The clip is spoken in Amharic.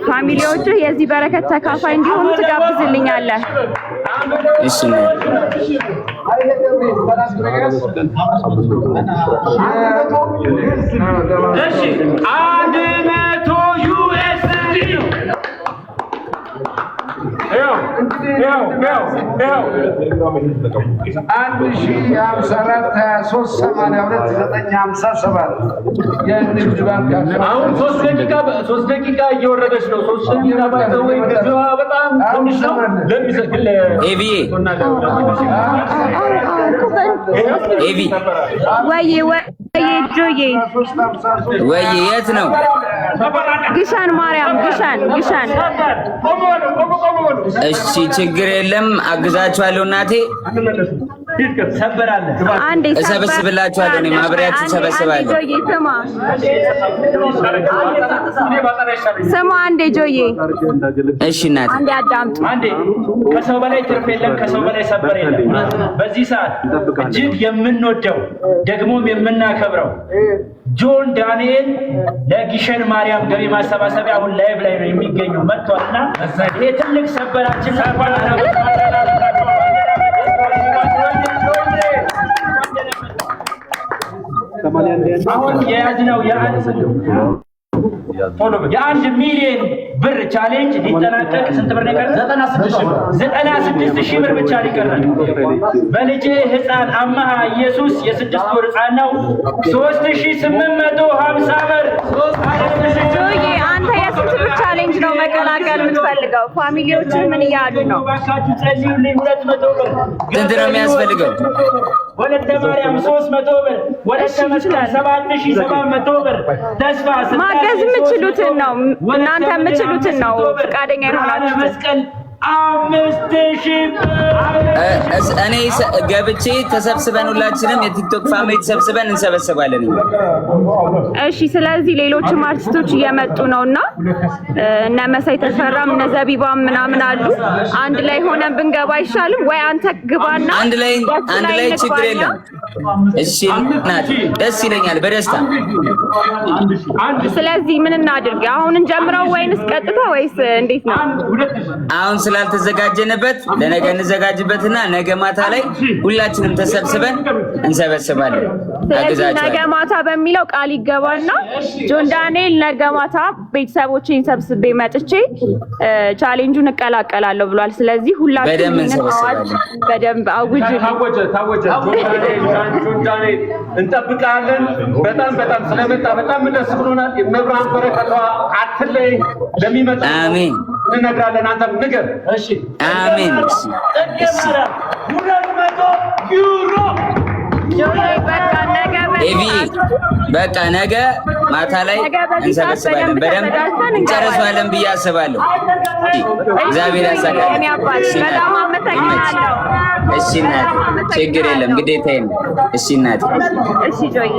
ፋሚሊዎቹ የዚህ በረከት ተካፋይ እንዲሆኑ ትጋብዝልኛለህ? እሺ ነው። እሺ 100 ዩኤስዲ ያው የንግድ ባንክ አሁን 3 ደቂቃ እየወረደች ነው። 3 ደቂቃ ባይዘው ጊዜዋ በጣም ትንሽ ነው። ለሚሰክል ኤቪ ወይ ጆዬ ወይ የት ነው? ግሸን ማርያም ግሸን እሺ ችግር የለም አግዛችኋለሁ እናቴ። አንዴ እሰበስብላችኋለሁ። እኔ ማብሪያችሁ እሰበስባለሁ። ጆዬ ስማ አንዴ ጆዬ እሺ እናቴ አንዴ አዳምጡ። አንዴ ከሰው በላይ ትርፍ የለም፣ ከሰው በላይ ሰበር የለም። በዚህ ሰዓት እጅግ የምንወደው ደግሞም የምናከብረው ጆን ዳንኤል ለግሸን ማርያም ገቢ ማሰባሰቢያ አሁን ላይቭ ላይ ነው የሚገኘው መጥቷልና ይሄ ትልቅ ሰበራችን አሁን የያዝነው የ1 ሚሊዮን ብር ቻሌንጅ ሊጠናቀቅ ስንት ብር ነው የቀረው? 96 ሺህ ብር ብቻ ሊቀረን። በልጄ ህፃን አማሃ ኢየሱስ የ6 ወር ህፃን ነው 3850 ብር። ጆዬ አንተ የስንት ብር ቻሌንጅ ነው መቀላቀል የምትፈልገው? ፋሚሊዎቹ ምን እያሉ ነው? ባካችሁ ጸልዩልኝ። 200 ብር ስንት ነው የሚያስፈልገው? ወለተ ማርያም 300 ብር፣ ወለተ መስቀል 7700 ብር። ተስፋ ማገዝ የምችሉትን ነው እናንተ የምችሉትን ነው ፈቃደኛ የሆናችሁት። መስቀል 5000 እኔ ገብቼ ተሰብስበን ሁላችንም የቲክቶክ ፋሚሊ ተሰብስበን እንሰበስባለን። እሺ ስለዚህ ሌሎችም አርቲስቶች እየመጡ ነውና እነ መሳይ ተፈራም እነ ዘቢባም ምናምን አሉ። አንድ ላይ ሆነን ብንገባ አይሻልም ወይ? አንተ ግባና አንድ ላይ ችግር የለም። እሺ እናት ደስ ይለኛል በደስታ። ስለዚህ ምን እናድርግ? አሁን እንጀምረው ወይንስ ቀጥታ ወይስ እንዴት ነው? አሁን ስላልተዘጋጀንበት ለነገ እንዘጋጅበትና ነገ ማታ ላይ ሁላችንም ተሰብስበን እንሰበስባለን። ስለዚህ ነገ ማታ በሚለው ቃል ይገባና ጆን ዳንኤል ነገ ማታ ቤተሰቦቼን ሰብስቤ መጥቼ ቻሌንጁን እቀላቀላለሁ ብሏል። ስለዚህ ሁላችንም በደንብ አውጅ። ታወጀ። ጆን ዳንኤል እንጠብቃለን። በጣም ስለመጣ በጣም ደስ ብሎናል። የመብራን በረከቷ አትለይ። ለሚመጣ አሜን እንነግራለን። አንተም ንገር። እሺ አሜን። 200 ዩሮ ኤቪ በቃ ነገ ማታ ላይ እንሰበስባለን። በደንብ እንጨርሳለን ብዬ አስባለሁ። እግዚአብሔር ያሳካል። በጣም አመሰግናለሁ። እሺ እናቴ ችግር የለም ግዴታዬ ነው። እሺ እናቴ እሺ ጆዬ